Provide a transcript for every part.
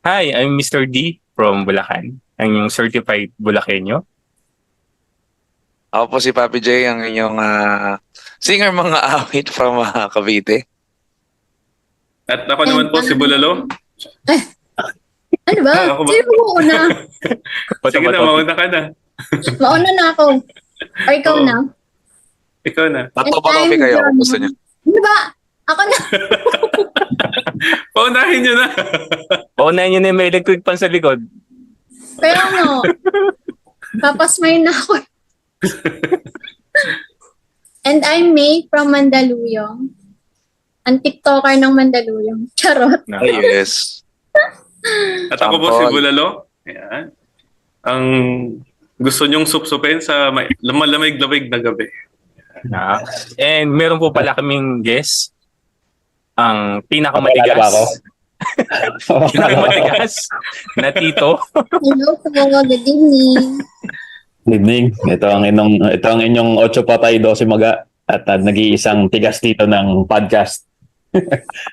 Hi, I'm Mr. D from Bulacan, ang yung certified Bulakenyo. Ako po si Papi J, ang inyong singer mga awit from Cavite. At ako naman po si Bulalo. Eh, ano ba? Ako ba? Sino mauna? Sige na, mauna ka na. Mauna na ako. Or ikaw Oo. na? Ikaw na. Tatlo-topic kayo kung gusto niyo. Ano ba? Ako na. Paunahin nyo na. Paunahin nyo na yung may electric pan sa likod. Pero ano, papasmay na ako. And I'm May from Mandaluyong. Ang TikToker ng Mandaluyong. Charot. Yes. At ako po si Sampol. Bulalo. Ayan. Ang gusto nyong supsupin sa malamig-lamig na gabi. And meron po pala kaming guest, ang Kilala ba ako? pinakamatigas. Pinakamatigas na tito. Hello po. Good evening. Good evening. Ito ang inyong 8 patay 12 maga at nag-iisang tigas dito ng podcast.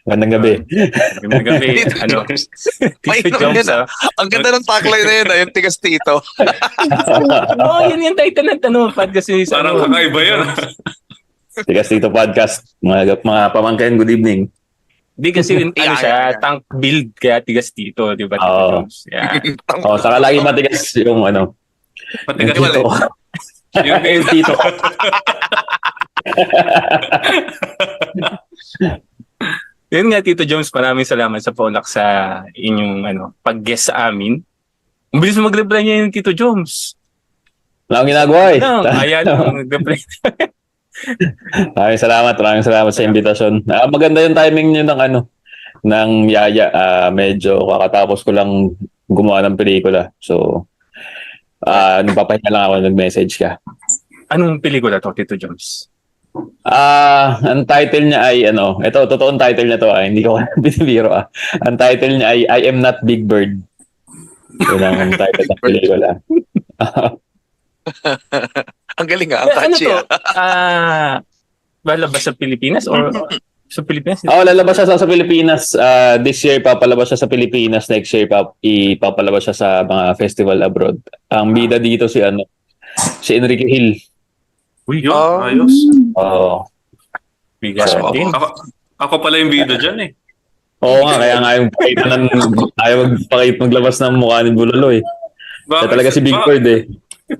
Magandang gabi. Magandang gabi. Ano? May Tito inom Jones, yun, Ang ganda ng tagline na yun, yung tigas tito. Oh, yun yung title ng podcast ni sa Parang kakaiba yun. Tigas dito podcast. Mga pamangkin, good evening. Di kasi ano Yeah, siya, yeah, yeah. tank build kaya tigas tito, di ba? Tito Oo. Jones? Yeah. Oh, saka lagi matigas yung Matigas yung tito. Yung tito. Yun nga, Tito Jones, maraming salamat sa paunak sa inyong pag-guest sa amin. Ang bilis mag-reply niya yung Tito Jones. Wala akong ginagawa eh. Ayan, mag-reply. Maraming salamat sa invitasyon. Maganda yung timing niyo ng Yaya. Medyo kakatapos ko lang gumawa ng pelikula. So, nagpapahinga lang ako, nag-message ka. Anong pelikula to, Tito Jones? Ang title niya ay ito totoong title niya to hindi ko binibiro Ang title niya ay I Am Not Big Bird. Yun ang title ng pelikula. Ang galing ang Ano catchy. to? Lalabas sa Pilipinas or sa Pilipinas? Lalabas siya sa Pilipinas. This year papalabas siya sa Pilipinas. Next year ipapalabas siya sa mga festival abroad. Ang bida dito si Enrique Hill. Uy, Yun, Oh. ayos. bigas So, din. Ako pala yung bida dyan eh. Oo nga, kaya nga ayaw maglabas ng mukha ni Bulalo eh. Kaya talaga si Big Bird eh.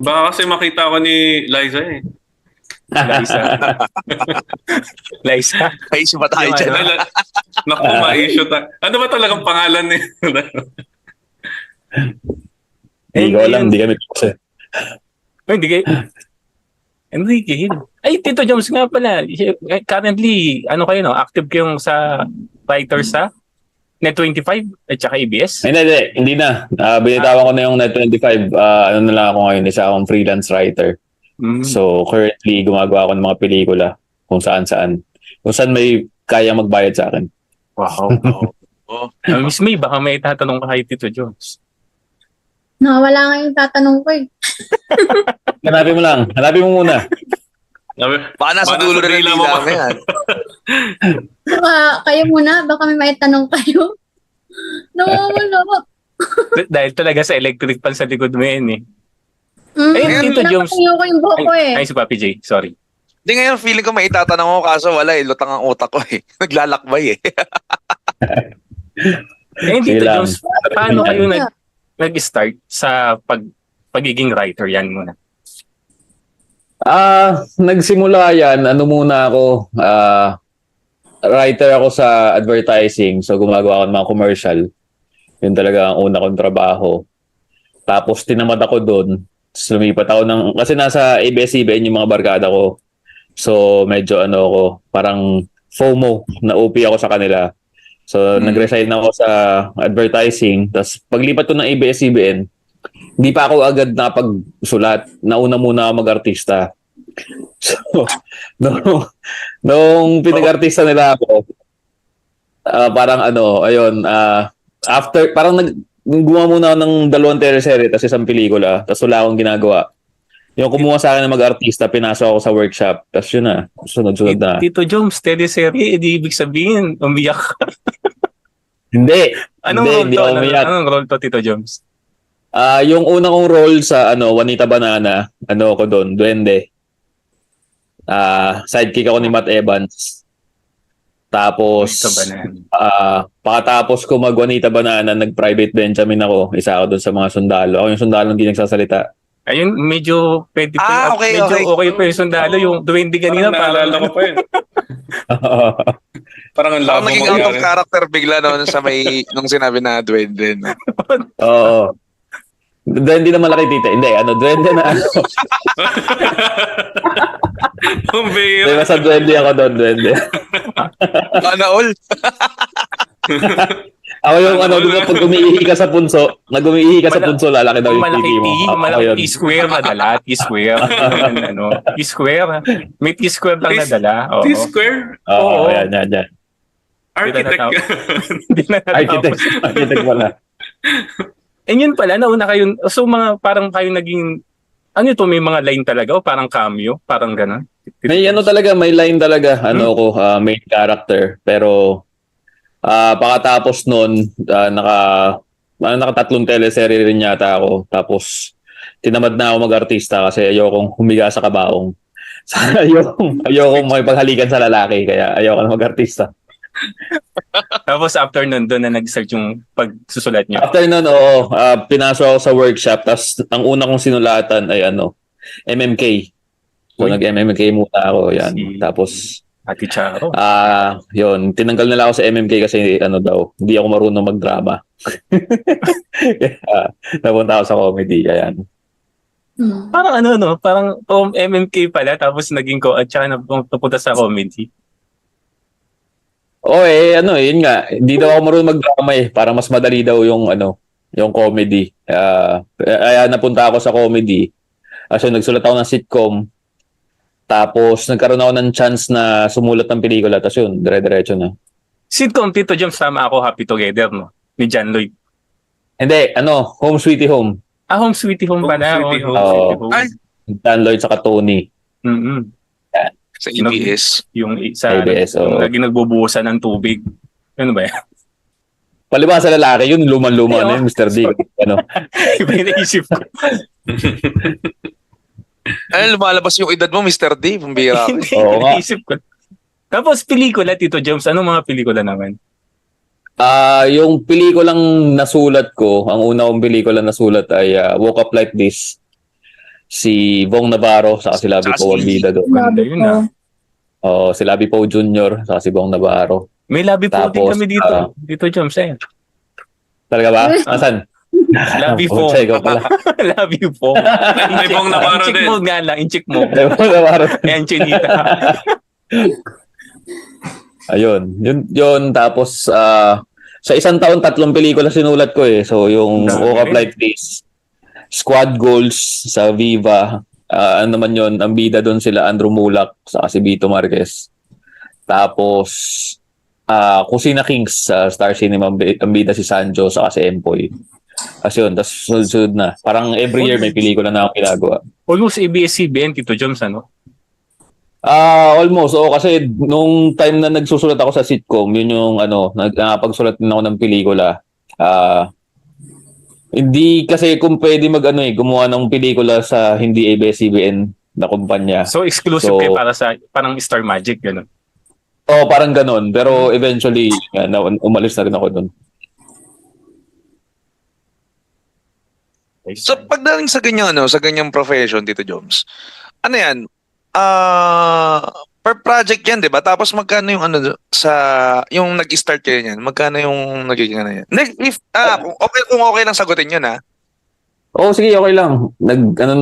Baka kasi makita ko ni Liza eh. Liza. Liza. Ayos ba tayo Yung dyan? Naku, ma-issue Ano ba talagang pangalan ni? Hindi ko alam, hindi kami kasi. Hindi kayo. Enrique Hill. Ay, Tito Jones nga pala. Currently, active kayong sa writer sa Net25 at saka ABS? Hindi na. Binitawan ko na yung Net25. Na lang ako ngayon, isa akong freelance writer. So, currently, gumagawa ako ng mga pelikula kung saan-saan. Kung saan may kaya magbayad sa akin. Wow. Oh. Miss May, baka may tatanong ka kay Tito Jones. Nakawala nga yung tatanong ko eh. Hanapin mo muna. Baka nasa dulo na rin dila mo nila pa. yan. Baka kayo muna, baka may tanong kayo. Nawawala. Dahil talaga sa electric pan sa likod mo yan eh. Ayun, Tito Jones. ko yung buhok ko eh. Ay, si Papi J. Sorry. Hindi ngayon, feeling ko may itatanong ko kaso wala eh. Lutang ang utak ko eh. Naglalakbay eh. Tito Kailangan. Jones, paano kayo nag-start sa pagiging writer? Yan muna. Nagsimula yan, muna ako, writer ako sa advertising, so gumagawa ako ng mga commercial. Yun talaga ang una kong trabaho. Tapos tinamad ako doon, lumipat ako kasi nasa ABS-CBN yung mga barkada ko. So medyo parang FOMO, na-OP ako sa kanila. So nag-resign ako sa advertising, tapos paglipat ko ng ABS-CBN, hindi pa ako agad napagsulat. Nauna muna ako mag-artista. So, nung pinag-artista nila ako, parang after, parang gumawa muna ako ng 2 teleserye tapos isang pelikula, tapos wala akong ginagawa. Yung kumuha sa akin na mag-artista, pinasok ako sa workshop, tapos yun na, sunod-sunod na. Tito Jones, teleserye, edi ibig sabihin, umiyak ka. Hindi. Anong Hindi, role hindi to? ako umiyak. Anong role to, Tito Joms? Yung una kong role sa Juanita Banana, ako doon, Duende. Sidekick ako ni Matt Evans. Tapos, Juanita Banana. pakatapos ko mag Juanita Banana, nag-private Benjamin ako. Isa ako doon sa mga sundalo. Ako yung sundalo hindi nagsasalita. Ayun, medyo pwede Okay, medyo okay. okay pa yung sundalo. Yung duwende kanina, Parang naalala ko pa yun. Parang ang Parang labo naging out of mangyari. character bigla no, sa may, nung sinabi na duwende. No? Oo. Duende na malaki tita. Hindi, duende na Ang Di bihira. ba sa duende ako doon, duende. Sana all. Ako yung di ba pag umiihi ka sa punso, punso, lalaki daw yung malaki tiki mo. T, Ako malaki yun. T-square na dala. T-square. T-square. May T-square lang na dala. Oo. T-square? Oo, Oo. yan. Architect ka. Hindi na natapos. Architect pala. And yun pala, nauna kayo, so mga parang kayo naging, ano ito, may mga line talaga o parang cameo, parang gano'n? May talaga, may line talaga, main character. Pero, pakatapos nun, nakatatlong teleserye rin yata ako. Tapos, tinamad na ako mag-artista kasi ayokong humiga sa kabaong. Ayokong makipaghalikan sa lalaki, kaya ayoko na mag-artista. Tapos after nun, doon na nag-start yung pagsusulat nyo. After nun, pinasok ako sa workshop. Tapos, ang una kong sinulatan ay MMK. So, Uy. nag-MMK muna ako. Yan. Si- Tapos, Ate Charo. yun. Tinanggal nila ako sa MMK kasi hindi ako marunong mag-drama. Kaya, napunta ako sa comedy. Ayan. Parang parang MMK pala, tapos naging ko, at saka napunta sa comedy. Yun nga. Hindi daw ako marunong mag-drama para mas madali daw yung comedy. Kaya napunta ako sa comedy. So, nagsulat ako ng sitcom. Tapos, nagkaroon ako ng chance na sumulat ng pelikula. Tapos yun, dire-diretso na. Sitcom, Tito Joms, sama ako, Happy Together, no? Ni John Lloyd. Hindi, Home Sweetie Home. Home Sweetie Home Home pala. Sweetie Home Home. Sweetie Home. Ay. John Lloyd saka Tony. Mm-mm. Sa EBS. Yung sa ABS, yung oo. lagi nagbubuhusan ng tubig. Ano ba yan? Palibhas sa lalaki, yun, luman-luma Ay, na yun, Mr. D. Iba yung naisip ko. Lumalabas yung edad mo, Mr. D. Pambira. Hindi, Oo nga. naisip ko. Tapos pelikula, Tito Joms. Anong mga pelikula naman? Yung pelikulang nasulat ko, ang una kong pelikula nasulat ay Woke Up Like This. Si Bong Navarro, saka si Labi Saka Poe si- ang bida doon. Ganda yun, Si Labi Poe Jr., saka si Bong Navarro. May labi po din Tapos, kami dito. Dito, Joms, eh. Talaga ba? Asan? Labi Oh, po. siya, ikaw pala. Labi po. May Bong Navarro In-check din. mo nga lang, in-check mo. Bong Navarro. Ayan, Chinita. Ayun. Yun. Tapos, sa isang taon, 3 pelikula sinulat ko eh. So, yung Dami. Woke Up Like This, Squad Goals sa Viva, ano naman yun, ang bida doon sila Andrew Mulak, saka si Vito Marquez. Tapos, Kusina Kings sa Star Cinema, ang bida si Sanjo, saka si Empoy. Kasi yun, tapos sunod na. Parang every year may pelikula na akong ginagawa. Almost ABS-CBN, Tito Joms, ano? Almost. Oo, kasi nung time na nagsusulat ako sa sitcom, yun yung pagsulat din ako ng pelikula. Hindi kasi kung pwede gumawa ng pelikula sa hindi ABS-CBN na kumpanya. So, exclusive So- kayo para sa, parang Star Magic, gano'n. Oo, parang ganun. Pero eventually, umalis na rin ako dun. So, pagdating sa ganyang profession, Tito Joms, ano yan? Per project yan, di ba? Tapos magkano yung yung nag-start kayo niyan? Magkano yung nagiging yan? Kung okay lang sagutin yun, ha? Oo, sige, okay lang. Na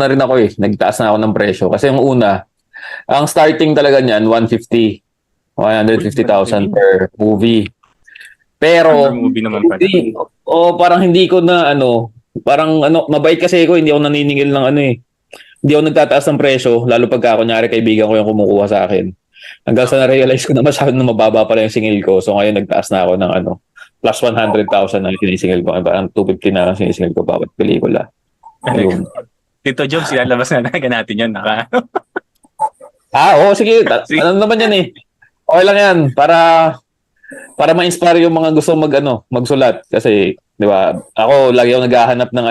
rin ako eh. Nagtaas na ako ng presyo. Kasi yung una, ang starting talaga niyan, 150,000 per movie. Pero, Per movie naman pala. parang hindi ko na mabait kasi ako, hindi ako naniningil ng hindi ako nagtataas ng presyo, lalo pagka kunyari kaibigan ko yung kumukuha sa akin. Hanggang sa na-realize ko na masyado na mababa pala yung singil ko. So ngayon nagtaas na ako ng plus 100,000 na sinisingil ko. Parang 250 na ang sinisingil ko bawat pelikula. Ayun. Tito Joms, ilalabas na talaga natin yun. Oo, sige. Ano naman yan eh. Okay lang yan. Para para ma-inspire yung mga gusto magsulat kasi 'di ba? Ako lagi ako naghahanap ng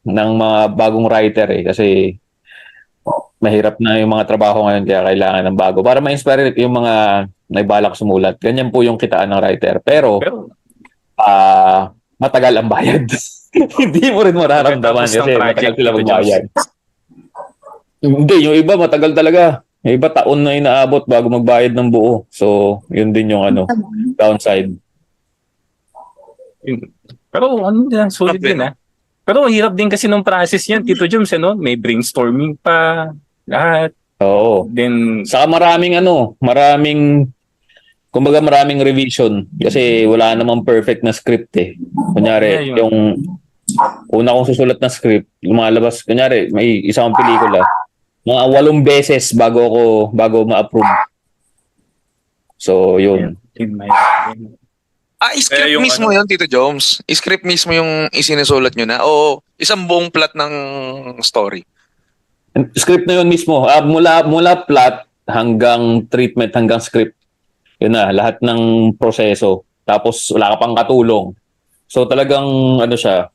ng mga bagong writer kasi mahirap na yung mga trabaho ngayon kaya kailangan ng bago para ma-inspire yung mga nagbalak sumulat. Ganyan po yung kitaan ng writer. Pero Pero, matagal ang bayad. Hindi mo rin mararamdaman pagkatapos ng kasi matagal project, sila Tito magbayad. Joms. Hindi, yung iba matagal talaga. Yung iba taon na inaabot bago magbayad ng buo. So, yun din yung downside. Pero ano din, solid Grabe, din Pero ang hirap din kasi nung process yan, Tito Joms, may brainstorming pa, lahat. Oo. Then, Saka kumbaga maraming revision kasi wala namang perfect na script eh. Kunyari, Yeah, yung una kong susulat na script, lumalabas, kunyari, may isang pelikula, mga 8 beses bago ma-approve. So, yun. in my Script yung mismo yun, Tito Joms. Script mismo yung isinusulat nyo na. O isang buong plot ng story. Script na yun mismo. Mula plot hanggang treatment, hanggang script. Yun na, lahat ng proseso. Tapos wala ka pang katulong. So talagang siya,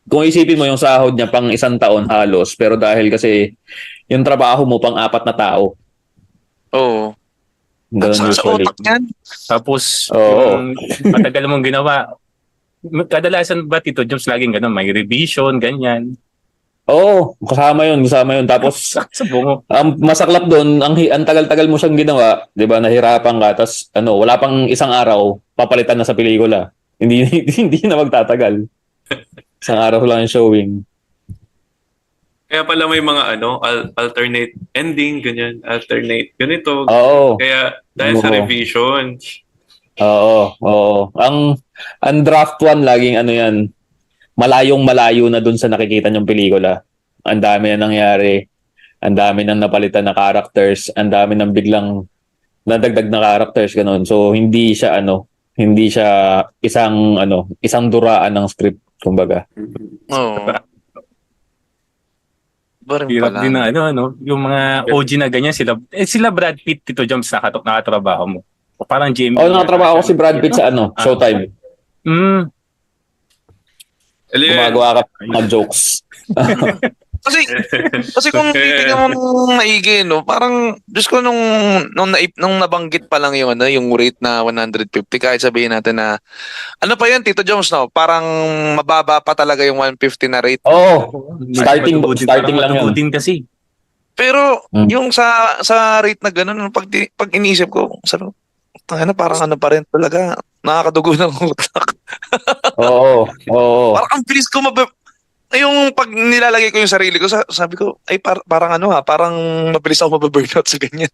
kung isipin mo yung sahod niya pang 1 taon halos, pero dahil kasi yung trabaho mo pang 4 na tao. Oo. Ganun Sa usually. utak yan. Tapos, Oo. yung matagal mong ginawa, kadalasan ba, Tito Joms, laging gano'n, may revision, ganyan. Oo, kasama yun. Tapos, Sa bungo. ang masaklap doon, ang tagal-tagal mo siyang ginawa, 'di ba? Nahirapan ka, tapos wala pang 1 araw, papalitan na sa pelikula. Hindi hindi na magtatagal. 1 araw lang yung showing. Kaya pala may mga alternate ending, ganyan, alternate ganito. Oo. Kaya dahil sa Oo. revision. Oo. Ang draft 1 laging yan, malayong-malayo na dun sa nakikita niyong pelikula. Ang dami na nangyari, ang dami nang napalitan na characters, ang dami nang biglang nadagdag na characters, ganun. So, hindi siya isang duraan ng script, kumbaga. Oo. Barin Hirap pala. din na yung mga OG na ganyan, sila Brad Pitt, Tito Joms, nakatrabaho mo. O parang Jamie. Nakatrabaho ko si Brad Pitt sa Showtime. Gumagawa ka ng mga jokes. Kasi kung titignan mo nung maigi, parang, Diyos ko, nung nabanggit pa lang yung rate na 150, kahit sabihin natin na, pa yan, Tito Jones, parang mababa pa talaga yung 150 na rate. Oo. Starting lang yun. Din kasi. Pero, yung sa rate na gano'n, pag inisip ko, parang pa rin talaga, nakakadugo ng utak. Oo. Parang ang bilis ko yung pag nilalagay ko yung sarili ko, sabi ko, parang parang mabilis ako mababurnout sa ganyan.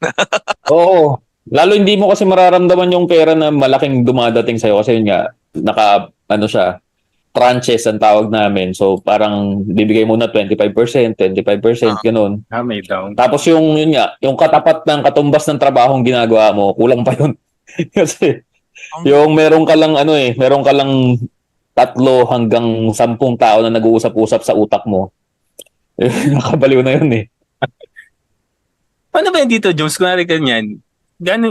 Oo. Lalo hindi mo kasi mararamdaman yung pera na malaking dumadating sa'yo kasi yun nga, siya, tranches ang tawag namin. So parang bibigay mo na 25%, ganun. May down. Tapos yung katapat ng katumbas ng trabahong ginagawa mo, kulang pa yun. Kasi yung meron ka lang 3 hanggang 10 tao na nag-uusap-usap sa utak mo. Nakabaliw na yun eh. Paano ba yung Tito Jones? Kunwari ganyan,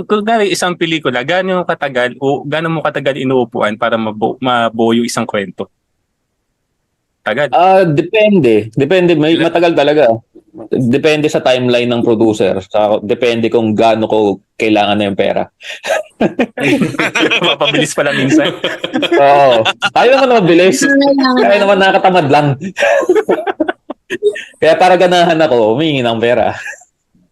kunwari isang pelikula, gaano mo katagal inuupuan para mabuo yung isang kwento? Agad? Depende. Matagal talaga. Depende sa timeline ng producer. Depende kung gaano ko kailangan na yung pera. Mapabilis pala minsan. Oo. Ayaw naman na mabilis. Kaya naman nakatamad lang. Kaya para ganahan ako, humingi ng pera.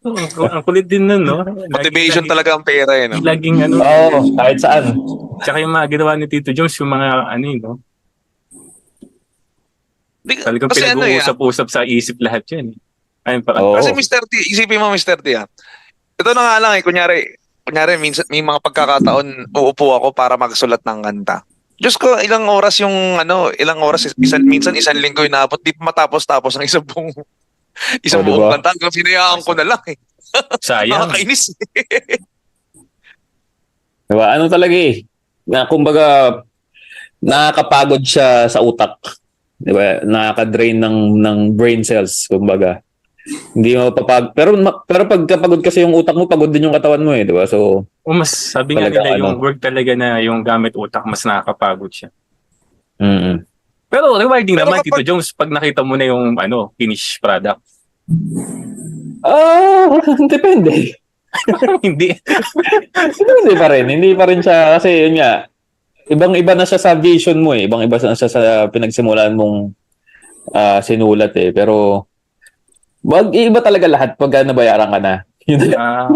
Ang kulit din nun, no? Motivation talaga ang pera eh, no? Laging Oo, kahit saan. Tsaka yung mga ginawa ni Tito Jones, yung mga no? Talagang Kasi pinag-uusap-usap sa isip lahat yun. Ayun pa. Oo. Kasi Mr. T, isipin mo Mr. T Ito na nga lang kunyari minsan may mga pagkakataon uupo ako para magsulat ng kanta. Diyos ko, ilang oras, minsan 1 linggo inaabot, di pa matapos-tapos ng isang buong Diba? kanta. Hanggang sinayaan ko na lang eh. Sayang. Nakakainis. Diba? Talaga eh. Na kumbaga, nakakapagod siya sa utak. Diba? Nakaka-drain ng brain cells, kumbaga. Hindi mo pero pagka pagod kasi yung utak mo, pagod din yung katawan mo eh, di ba? So, O mas sabi nga Talaga, nila yung ano? work talaga na yung gamit utak mas nakakapagod siya. mm Pero rewarding Pero naman, Tito kapag- Jones, pag nakita mo na yung finished product. Depende. Hindi. Hindi pa rin. Hindi pa rin siya kasi yun nga, ibang-iba na siya sa vision mo eh. Ibang-iba na siya sa pinagsimulan mong sinulat eh. Pero iba talaga lahat pag nabayaran ka na. Yun na. Ah,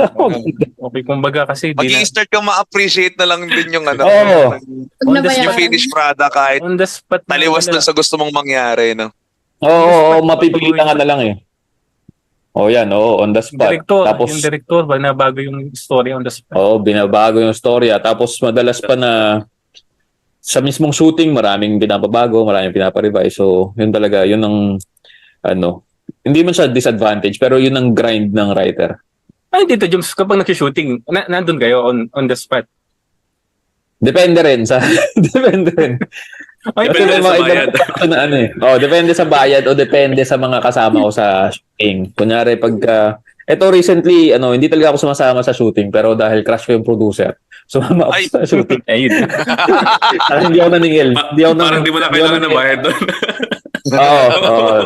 okay, kumbaga kasi di na, Mag-i-start kang ma-appreciate na lang din yung ano, Oo. Pag On the yung nabayaran. finished product kahit on the spot na taliwas wala. dun sa gusto mong mangyari, no? Oo, mapipilitan ka na lang eh. Yan, on the spot. Director, Tapos, yung director, ba na bago yung story on the spot. binabago yung storya. Tapos, madalas pa na sa mismong shooting, maraming binababago, maraming pinapa-revise. So, yun talaga, yun ang, hindi man siya disadvantage, pero yun ang grind ng writer. Ay, Tito Jones, kapag nag-shooting, nandun kayo on the spot. Depende rin sa, depende rin. Ay, Kasi Depende may sa mga bayad. ibang na ano eh. Depende sa bayad o depende sa mga kasama ko sa shooting. Kunyari eto recently, hindi talaga ako sumasama sa shooting pero dahil crush ko yung producer, sumama ako Ay. sa shooting. ayun. Hindi ako naningil. Parang di mo na kailangan ng bayad doon. Oo,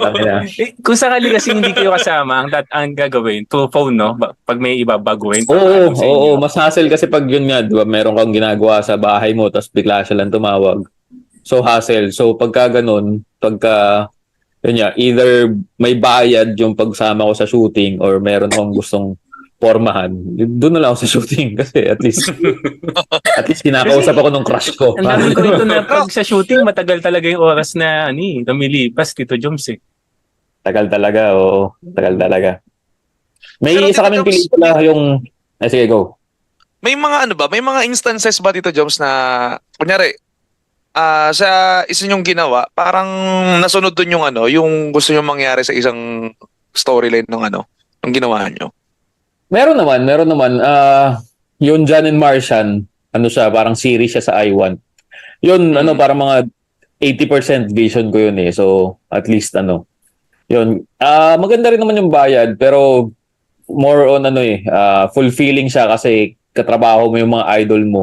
tama na. Kung sakali kasi hindi kayo kasama, ang gagawin, through phone, no? Pag may iba baguhin. Oo, mas hassle kasi pag yun nga, di ba, meron kang ginagawa sa bahay mo tapos bigla siya lang tumawag. So hassle. So pagka ganun, yun nga, either may bayad yung pagsama ko sa shooting or meron akong gustong pormahan, doon na lang ako sa shooting kasi at least kinakausap ako nung crush ko. Ang dami ko ito na pag sa shooting, matagal talaga yung oras na lumilipas, Tito Jones eh. Tagal talaga, oo. Tagal talaga. May Pero isa Tito kaming Joms, pelikula yung... sige, go. May mga may mga instances ba dito, Joms, na kunyari sa isa nyong ginawa, parang nasunod dun yung gusto nyong mangyari sa isang storyline ng ginawa nyo. Meron naman. Yung John and Martian, siya, parang series siya sa iWant. Yun, parang mga 80% vision ko yun eh. So, at least, yun. Maganda rin naman yung bayad, pero more on, fulfilling siya kasi katrabaho mo yung mga idol mo.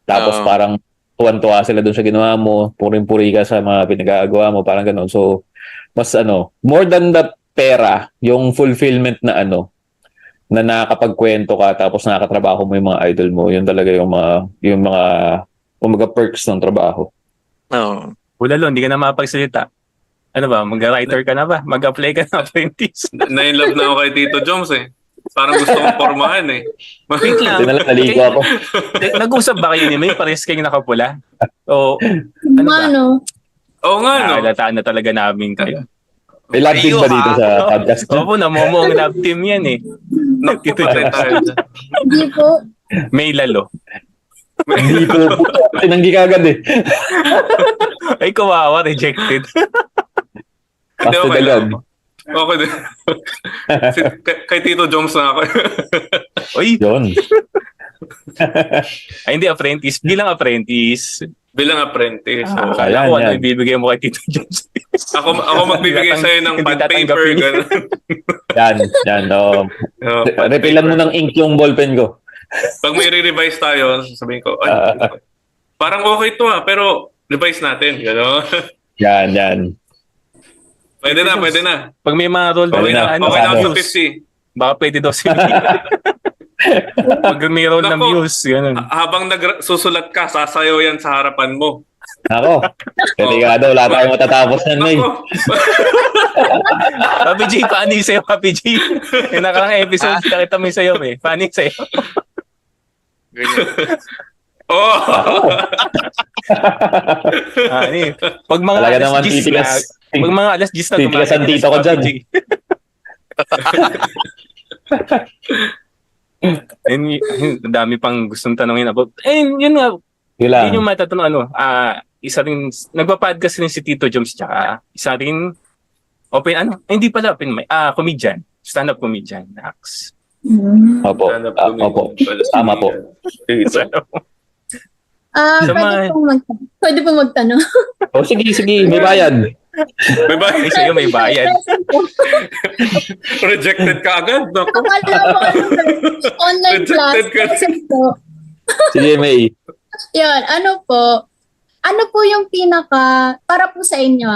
Tapos Oo. parang tuwan-tuwa sila dun sa ginawa mo, puring-puri ka sa mga pinagagawa mo, parang ganun. So, mas more than the pera, yung fulfillment na na nakakapagkwento ka tapos nakakatrabaho mo yung mga idol mo, yun talaga yung mga perks ng trabaho. Oo. Bulalo, hindi ka na mapagsalita. Ano ba, mag-writer ka na ba? Mag-apply ka na apprentice? Na-inlove na ako kay Tito Joms eh. Parang gusto kong pormahan eh. Wait lang. Hindi na lang, naligo ako. Nag-usap ba kayo ni May? Parehas kayong nakapula? O ano ba? Ano? Oo nga no. Nakalataan na talaga namin kayo. May love team ba dito sa podcast? Opo, namomong love team yan eh. Naku, Tito patay Jones. tayo dyan. Hindi po. May lalo. Hindi po. Tinanggi ka agad eh. Ay, kawawa, rejected. Hindi, Busted okay agad. lang. Okay din. Kay Tito Joms na ako. Uy, Yun. ay hindi, apprentice. Bilang apprentice. Bilang apprentice. Ah, Oo. akala ko ano yan. ibibigay mo kay Tito Jones. Ako magbibigay sa'yo ng Hindi pad paper. tatanggapin. Ganun. Yan. Oo, pad Repilan mo paper. ng ink yung ballpen ko. Pag may re-revise tayo, sabihin ko, ay, parang okay to pero revise natin. Gano'n. Yan. Pwede na. Pag may mga role Okay na na. Okay na ako sa views, 50. baka pwede daw sila. Pag may role na Nako. views, ganun. Habang susulat ka, sasayaw yan sa harapan mo. Ako. Delikado. Wala tayong matatapos yan, May. Nako. Papi G, paano yung sayo, Papi G? Yung nakarang episode, nakita mo yung sayo eh. Paano yung sayo? Ganyan. Oh. Ano eh. Pag mga Talaga alas naman 10 na, titigas. pag mga alas 10 na Titigas ang tito ko Papi dyan. G. And ang dami pang gustong tanongin about. Yun nga, Yun lang. yun yung matatanong isa rin, nagpa-podcast rin si Tito Joms, tsaka isa rin, hindi pala open mic, comedian, stand-up comedian, Nax. Opo. Opo. Tama po. Sa Pwede mga- pong magtanong. Sige. May bayad. May bayad. Ay, sa'yo may bayad. Rejected ka agad. No? Akala ko online class. Rejected ka. Kasi po, Sige, May. yun, ano po yung para po sa inyo,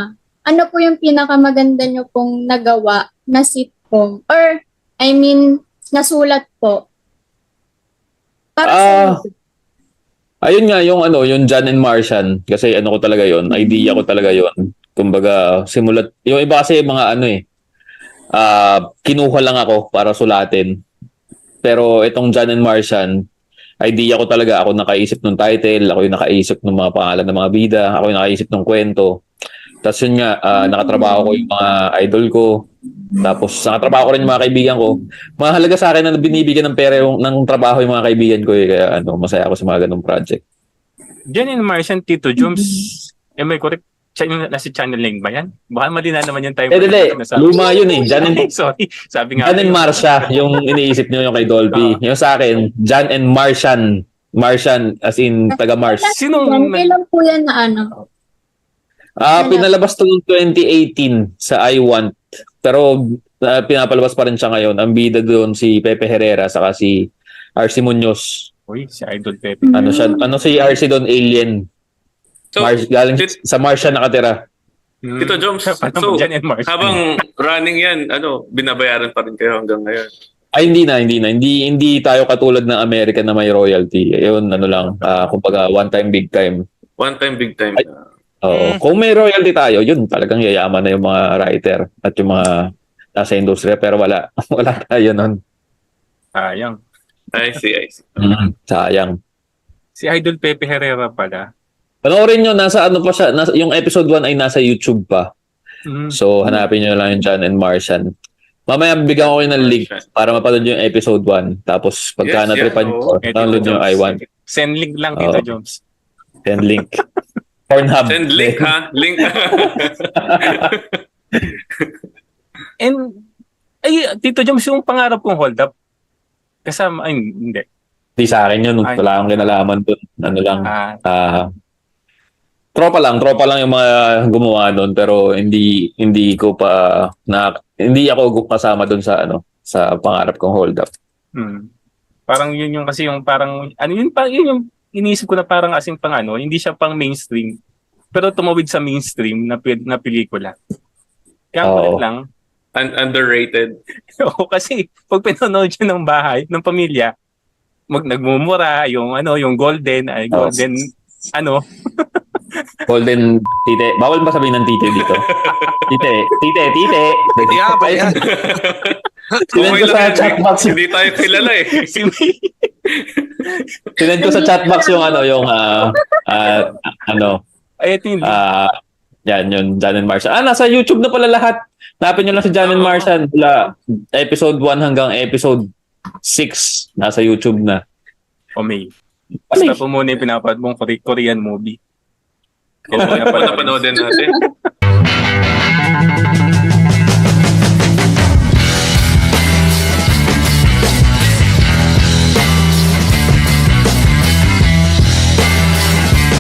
ano po yung pinakamaganda nyo pong nagawa na sitcom? Or, I mean, nasulat po? Para sa inyo. Ayun nga, yung John and Martian. Kasi ko talaga yon, idea ko talaga yon. Kumbaga, simulat. Yung iba kasi mga kinuha lang ako para sulatin. Pero itong John and Martian, idea ko talaga. Ako nakaisip ng title, ako yung nakaisip ng mga pangalan ng mga bida, ako yung nakaisip ng kwento. Tapos yun nga, nakatrabaho ko yung mga idol ko. Tapos nakatrabaho ko rin yung mga kaibigan ko. Mahalaga sa akin na binibigyan ng pera ng trabaho yung mga kaibigan ko. Kaya masaya ako sa mga ganung project. John and Martian, Tito Joms, am I correct? Nasa Channel 9 ba yan? Baka mali na naman yung time. Luma yun eh. John and, Sorry, sabi nga. John and Marcia, yung iniisip nyo yung kay Dolby. Yung sa akin, John and Martian. Martian as in taga-Mars. Ilan po yan na Pinalabas to noong 2018 sa I Want. Pero pinapalabas pa rin siya ngayon. Ang bida doon si Pepe Herrera saka si RC Munoz. Uy, si Idol Pepe. Si RC doon alien. So, Galing sa Mars siya nakatira. Tito Joms, So, John and Martian. habang running yan, binabayaran pa rin kayo hanggang ngayon. Ay, hindi na. Hindi tayo katulad ng America na may royalty. Yun, kumbaga, one time, big time. One time, big time. Ay. Oo. Kung may royalty tayo, yun, talagang yayaman na yung mga writer at yung mga nasa industriya. Pero wala tayo nun. Sayang. I see. Sayang. Si Idol Pepe Herrera pala. Panoorin nyo, nasa pa siya, yung episode 1 ay nasa YouTube pa. So, hanapin nyo lang yung John and Martian. Mamaya, bigyan ko kayo ng link para mapanood yung episode 1. Tapos, pagka natripan nyo, download nyo yung I Want. Send link lang, Tito Joms. Send link. Pornhub. Send link, ha? Link. And, Tito Joms, yung pangarap kong hold up, kasama, hindi. Di sa akin yun. Wala akong kinalaman dun. Tropa lang yung mga gumawa doon, pero hindi ako kasama doon sa pangarap kong hold up. Parang yun yung kasi yung parang yun yung iniisip ko na parang asing hindi siya pang mainstream pero tumawid sa mainstream na pelikula. Kaya kulit lang. Underrated. Oo, kasi pag pinanood siya ng bahay, ng pamilya, nagmumura yung golden Golden tite. Bawal ba sabihin ng tite dito? Tite. Yeah, ba yan? Sinend ko sa chat box. Hindi tayo kilala eh. Sinend ko sa chat box yung yan yung John and Martian. Nasa YouTube na pala lahat. Hanapin nyo lang si John and Martian. Episode 1 hanggang episode 6 nasa YouTube na. May. Basta po muna yung pinapanood mong Korean movie. Kailangan pa napanoodin natin.